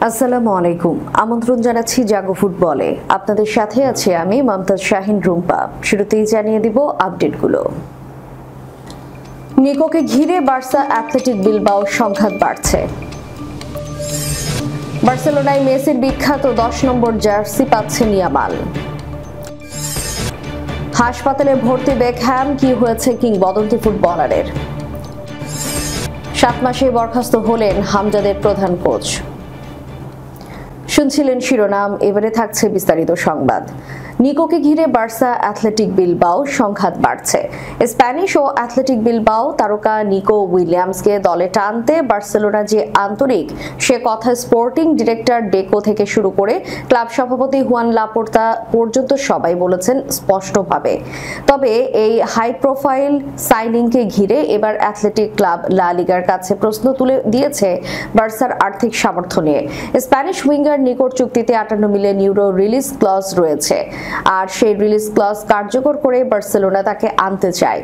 আসসালামু আলাইকুম। আমন্ত্রণ জানাচ্ছি জাগো ফুটবলে। আপনাদের সাথে আছি আমি মমতাজ শাহিন রুম্পা। শুরুতেই জানিয়ে দিব আপডেটগুলো। নিকোকে ঘিরে বার্সা অ্যাথলেটিক বিলবাও সংঘাত বাড়ছে। বার্সেলোনায় মেসির বিখ্যাত 10 নম্বর জার্সি পাচ্ছেন ইয়ামাল। হাসপাতালে ভর্তি বেকহ্যাম, কি হয়েছে কিংবদন্তি ফুটবলারের। 7 মাসে বরখাস্ত হলেন হামজাদের প্রধান কোচ। শুনছিলেন শিরোনাম, এবারে থাকছে বিস্তারিত সংবাদ। নিকোকে ঘিরে বার্সা অ্যাথলেটিক বিলবাও সংঘাত বাড়ছে। স্প্যানিশ ও অ্যাথলেটিক বিলবাও তারকা নিকো উইলিয়ামসকে দলে টানতে বার্সেলোনা যে আন্তরিক, সে কথা স্পোর্টিং ডিরেক্টর ডেকো থেকে শুরু করে ক্লাব সভাপতি হুয়ান লাপোর্তা পর্যন্ত সবাই বলেছেন স্পষ্টভাবে। তবে এই হাই প্রোফাইল সাইনিংকে ঘিরে এবার অ্যাথলেটিক ক্লাব লা লিগার কাছে প্রশ্ন তুলে দিয়েছে বার্সার আর্থিক সামর্থ্য নিয়ে। স্প্যানিশ উইঙ্গার নিকোর চুক্তিতে 58 মিলিয়ন ইউরো রিলিজ ক্লজ রয়েছে, আর সেই রিলিজ ক্লজ কার্যকর করে বার্সেলোনা তাকে আনতে চায়।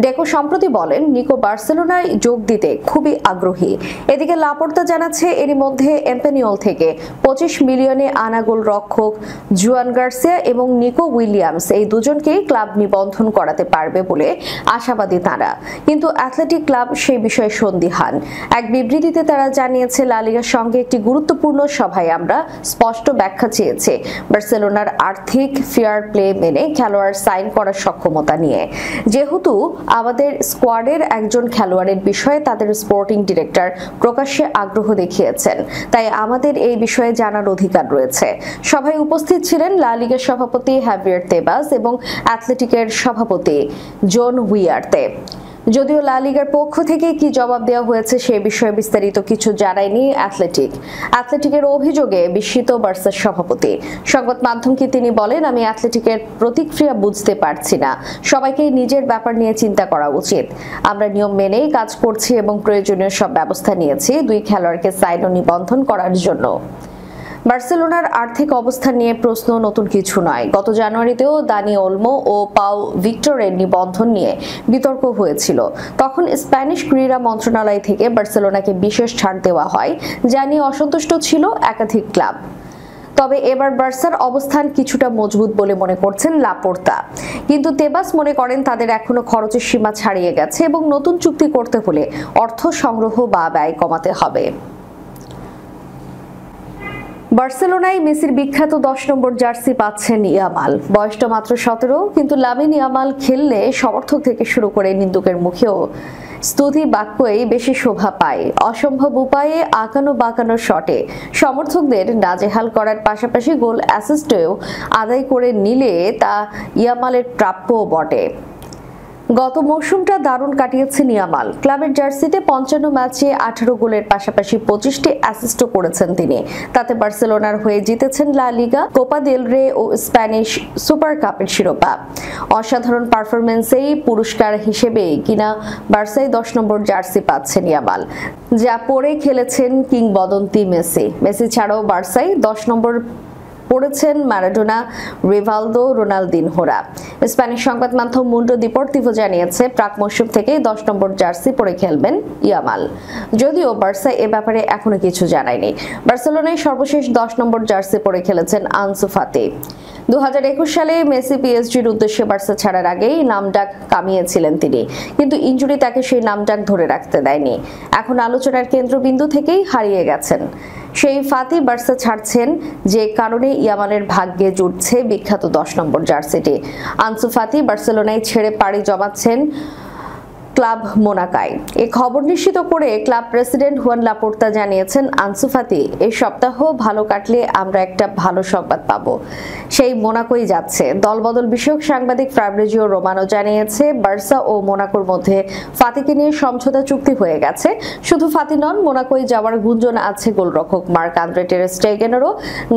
ডেকো সম্প্রতি বলেন, নিকো বার্সেলোনায় যোগ দিতে খুবই আগ্রহী। এদিকে লাপোর্তা জানাচ্ছে, এরই মধ্যে এম্পেনিওল থেকে 25 মিলিয়নে আনা গোলরক্ষক জুয়ান গার্সিয়া এবং নিকো উইলিয়ামস এই দুজনকেই ক্লাব নিবন্ধন করাতে পারবে বলে আশাবাদী তারা। কিন্তু অ্যাথলেটিক ক্লাব সেই বিষয়ে সন্দিহান। এক বিবৃতিতে তারা জানিয়েছে, লা লিগার সঙ্গে একটি গুরুত্বপূর্ণ সভায় আমরা স্পষ্ট ব্যাখ্যা চেয়েছি বার্সেলোনার আর্থিক ফেয়ার প্লে মেনে খেলোয়াড় সাইন করার সক্ষমতা নিয়ে। যেহেতু আমাদের স্কোয়াডের একজন খেলোয়াড়ের বিষয়ে তাদের স্পোর্টিং ডিরেক্টর প্রকাশ্যে আগ্রহ দেখিয়েছেন, তাই আমাদের এই বিষয়ে জানার অধিকার রয়েছে। সভায় উপস্থিত ছিলেন লা লিগার সভাপতি হাভিয়ার তেবাস এবং অ্যাথলেটিকের সভাপতি জন হুইয়ার্তে। যদিও লা লিগার পক্ষ থেকে কি জবাব দেওয়া হয়েছে সে বিষয়ে বিস্তারিত কিছু জানায়নি অ্যাথলেটিকের অভিযোগে বিস্মিত বার্সার সভাপতি। সংবাদ মাধ্যমকে তিনি বলেন, আমি অ্যাথলেটিকের প্রতিক্রিয়া বুঝতে পারছি না। সবাইকে নিজের ব্যাপার নিয়ে চিন্তা করা উচিত। আমরা নিয়ম মেনেই কাজ করছি এবং প্রয়োজনীয় সব ব্যবস্থা নিয়েছি দুই খেলোয়াড়কে সাইন ও নিবন্ধন করার জন্য। বার্সেলোনার আর্থিক অবস্থান নিয়ে প্রশ্ন নতুন কিছু নয়। গত জানুয়ারিতেও দানি ওলমো ও পাও ভিক্টরের নিবন্ধন নিয়ে বিতর্ক হয়েছিল। তখন স্প্যানিশ ক্রীড়া মন্ত্রণালয় থেকে বার্সেলোনাকে বিশেষ ছাড় দেওয়া হয়, যা নিয়ে অসন্তুষ্ট ছিল একাধিক ক্লাব। তবে এবার বার্সার অবস্থান কিছুটা মজবুত বলে মনে করছেন লাপোর্তা। কিন্তু তেবাস মনে করেন তাদের এখনো খরচের সীমা ছাড়িয়ে গেছে এবং নতুন চুক্তি করতে হলে অর্থ সংগ্রহ বা ব্যয় কমাতে হবে। বার্সেলোনায় মেসির বিখ্যাত 10 নম্বর জার্সি পাচ্ছেন ইয়ামাল। বয়সটা মাত্র 17, কিন্তু লামিন ইয়ামাল খেললে সমর্থক থেকে শুরু করে নিন্দুকের মুখেও স্তুতি বাক্যই বেশি শোভা পায়। অসম্ভব উপায়ে আঁকানো বাঁকানো শটে সমর্থকদের নাজেহাল করার পাশাপাশি গোল অ্যাসিস্টও আদায় করে নিলে তা ইয়ামালের প্রাপ্যও বটে। গত মৌসুমটা দারুণ কাটিয়েছেন ইয়ামাল। ক্লাবের জার্সিতে 55 ম্যাচে 18 গোলের পাশাপাশি 25টি অ্যাসিস্টও করেছেন তিনি। তাতে বার্সেলোনার হয়ে জিতেছেন লা লিগা, কোপা দেল রে ও স্প্যানিশ সুপার কাপের শিরোপা। অসাধারণ পারফরমেন্সেই পুরস্কার হিসেবে কিনা বার্সায় 10 নম্বর জার্সি পাচ্ছেন ইয়ামাল, যা পরে খেলেছেন কিংবদন্তি মেসি ছাড়াও বার্সায় 10 নম্বর পড়েছেন ম্যারাডোনা, রিভালদো, রোনালদিনহোরা। স্প্যানিশ সংবাদ মাধ্যম মুন্ডো ডিপোর্টিভো জানিয়েছে, প্রাক মৌসুম থেকেই 10 নম্বর জার্সি পরে খেলবেন ইয়ামাল। যদিও বার্সা এ ব্যাপারে এখনো কিছু জানায়নি। বার্সেলোনায় সর্বশেষ 10 নম্বর জার্সি পরে খেলেছেন আনসু ফাতি। 2021 সালে মেসি পিএসজির উদ্দেশ্যে বার্সা ছাড়ার আগেই নামডাক কামিয়েছিলেন তিনি, কিন্তু ইনজুরি তাকে সেই নামডাক ধরে রাখতে দেয়নি। এখন আলোচনার কেন্দ্রবিন্দু থেকেই হারিয়ে গেছেন। সেই ফাতি বার্সা ছাড়ছেন যে কারণে ইয়ামালের ভাগ্যে জুটছে বিখ্যাত 10 নম্বর জার্সিটি। আনসু ফাতি বার্সেলোনায় ছেড়ে পাড়ি জমাচ্ছেন ক্লাব মোনাকায়। এই খবর নিশ্চিত করে ক্লাব প্রেসিডেন্ট হুয়ান লাপোর্তা জানিয়েছেন, আনসু ফাতি এই সপ্তাহ ভালো কাটলে আমরা একটা ভালো সংবাদ পাবো। সেই মোনাকোই যাচ্ছে। দলবদল বিষয়ক সাংবাদিক ফাব্রিজিও রোমানো জানিয়েছে, বার্সা ও মোনাকোর মধ্যে ফাতিকে নিয়ে সমঝোতা চুক্তি হয়ে গেছে। শুধু ফাতি নন, মোনাকোই যাওয়ার গুঞ্জন আছে গোলরক্ষক মার্ক আন্দ্রে টের স্টেগেনেরও।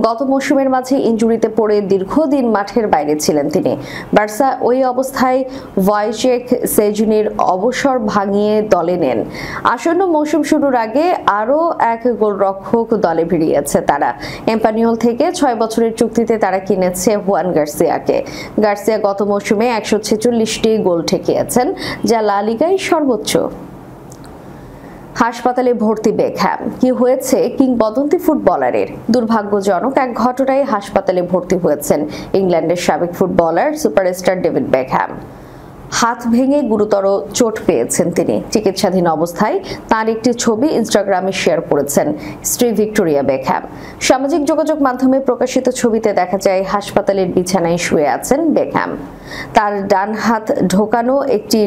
গত মৌসুমের মাঝে ইনজুরিতে পড়ে দীর্ঘদিন মাঠের বাইরে ছিলেন তিনি। বার্সা ওই অবস্থায় ভয়েচেক সেজুনির অবসর ভাঙিয়ে দলে নেন। আসন্ন মৌসুম শুরুর আগে আরও এক গোলরক্ষক দলে ভিড়িয়েছে তারা। এম্পানিওল থেকে 6 বছরের চুক্তিতে তারা কিনেছে হুয়ান গার্সিয়াকে। গার্সিয়া গত মৌসুমে 146টি গোল ঠেকিয়েছেন, যা লা লিগায় সর্বোচ্চ। হাসপাতালে ভর্তি বেকহ্যাম, কি হয়েছে কিংবদন্তি ফুটবলারের? দুর্ভাগ্যজনক এক ঘটনায় হাসপাতালে ভর্তি হয়েছেন ইংল্যান্ডের সাবেক ফুটবলার সুপারস্টার ডেভিড বেকহ্যাম। হাত ভেঙে গুরুতর চোট পেয়েছেন তিনি। চিকিৎসাধীন অবস্থায় তার একটি ছবি ইনস্টাগ্রামে শেয়ার করেছেন স্ত্রী ভিক্টোরিয়া বেকহ্যাম। সামাজিক যোগাযোগ মাধ্যমে প্রকাশিত ছবিতে দেখা যায় হাসপাতালের বিছানায় শুয়ে আছেন বেকহ্যাম। তার ডান হাত ঢোকানো একটি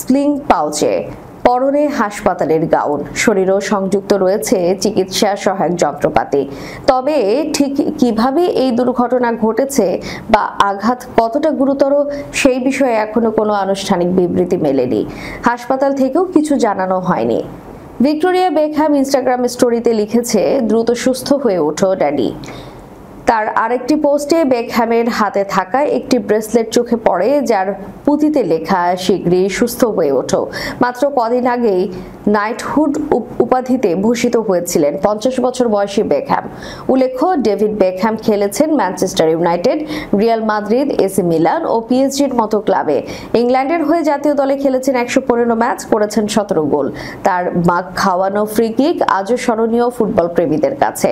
স্লিং পাউচে, পরনে হাসপাতালের গাউন, শরীরও সংযুক্ত রয়েছে চিকিৎসা সহায়ক যন্ত্রপাতি। তবে ঠিক কিভাবে এই দুর্ঘটনা ঘটেছে বা আঘাত কতটা গুরুতর সেই বিষয়ে এখনো কোনো আনুষ্ঠানিক বিবৃতি মেলেনি। হাসপাতাল থেকেও কিছু জানানো হয়নি। ভিক্টোরিয়া বেকহ্যাম ইনস্টাগ্রাম স্টোরিতে লিখেছে, দ্রুত সুস্থ হয়ে ওঠো ড্যাডি। তার আরেকটি পোস্টে বেকহ্যামের হাতে থাকা একটি ব্রেসলেট চোখে পড়ে, যার পুঁথিতে লেখা, শীঘ্রই সুস্থ হয়ে ওঠো। মাত্র কদিন আগেই নাইটহুড উপাধিতে ভূষিত হয়েছিলেন 50 বছর বয়সী বেকহ্যাম। উল্লেখ্য, ডেভিড বেকহ্যাম খেলেছেন Manchester United, Real Madrid, AC Milan ও পিএসজির মতো ক্লাবে। ইংল্যান্ডের হয়ে জাতীয় দলে খেলেছেন 115 ম্যাচ, করেছেন 17 গোল। তার মাগ খাওয়ানো ফ্রি কিক আজও স্মরণীয় ফুটবল প্রেমীদের কাছে।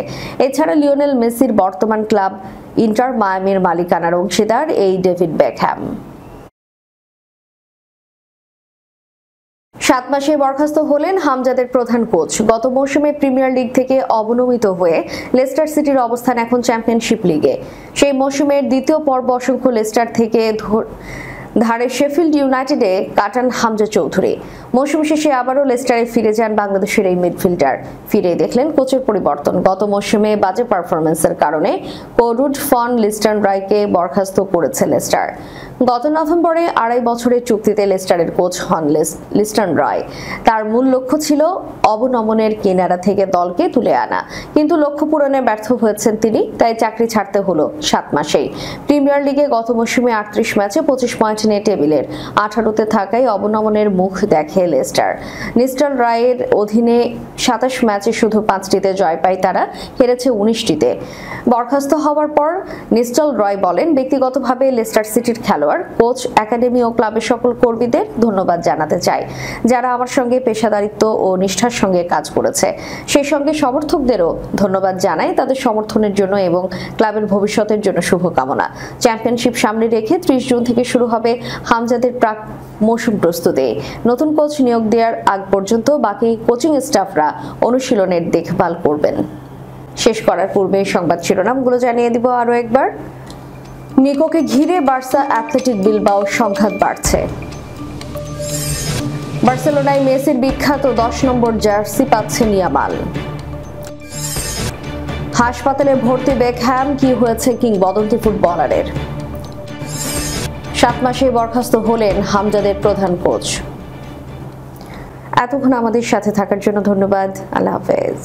এছাড়া লিওনেল মেসির বর্তমান ক্লাব ইন্টার মায়ামির মালিকানার অংশীদার এই ডেভিড বেকহ্যাম। 7 মাসে বরখাস্ত হলেন হামজাদের প্রধান কোচ। গত মৌসুমে প্রিমিয়ার লিগ থেকে অবনমিত হয়ে লেস্টার সিটির অবস্থান এখন চ্যাম্পিয়নশিপ লিগে। সেই মৌসুমের দ্বিতীয় পর্ব অসংখ্য লেস্টার থেকে ধারে শেফিল্ড ইউনাইটেডে কাটান হামজা চৌধুরী। মৌসুম শেষে আবারও লেস্টারে ফিরে যান বাংলাদেশের এই মিডফিল্ডার। ফিরে দেখলেন কোচের পরিবর্তন। গত মৌসুমে বাজে পারফরম্যান্সের কারণে কোরুড ফন লিস্টেনরয়কে বরখাস্ত করেছে লেস্টার। গত নভেম্বরে 2.5 বছরের চুক্তিতে লেস্টারের কোচ হন লিস্টেনরয়। তার মূল লক্ষ্য ছিল অবনমনের কিনারা থেকে দলকে তুলে আনা, কিন্তু লক্ষ্য পূরণে ব্যর্থ হয়েছেন তিনি। তাই চাকরি ছাড়তে হলো 7 মাসেই। প্রিমিয়ার লিগে গত মৌসুমে 38 ম্যাচে 25 পয়েন্ট নিয়ে টেবিলের 18তে থাকায় অবনমনের মুখ দেখে লেস্টার। লিস্টেনরয়ের অধীনে 27 ম্যাচে শুধু 5টিতে জয় পায় তারা, হেরেছে 19টিতে। বরখাস্ত হওয়ার পর লিস্টেনরয় বলেন, ব্যক্তিগতভাবে লেস্টার সিটির খেলোয়াড়, কোচ, একাডেমি ও ক্লাবের সকল কর্মীদের ধন্যবাদ জানাতে চাই, যারা আমার সঙ্গে পেশাদারিত্ব ও নিষ্ঠার সঙ্গে কাজ করেছে। সেই সঙ্গে সমর্থকদেরও ধন্যবাদ জানাই তাদের সমর্থনের জন্য এবং ক্লাবের ভবিষ্যতের জন্য শুভকামনা। চ্যাম্পিয়নশিপ সামনে রেখে 30 জুন থেকে শুরু হবে হামজাদের প্রাক মৌসুম প্রস্তুতি। নতুন কোচ নিয়োগ দেওয়ার আগ পর্যন্ত বাকি কোচিং স্টাফরা অনুশীলনের দেখভাল করবেন। শেষ করার পূর্বে সংবাদ শিরোনামগুলো জানিয়ে দিব আরো একবার। নিকোকে ঘিরে বার্সা অ্যাথলেটিক বিলবাও সংঘাত বাড়ছে। বার্সেলোনায় মেসির বিখ্যাত 10 নম্বর জার্সি পাচ্ছেন ইয়ামাল। হাসপাতালে ভর্তি বেকহ্যাম, কি হয়েছে কিংবদন্তি ফুটবলারের? 7 মাসে বরখাস্ত হলেন হামজাদের প্রধান কোচ। এতক্ষণ আমাদের সাথে থাকার জন্য ধন্যবাদ। আল্লাহ হাফেজ।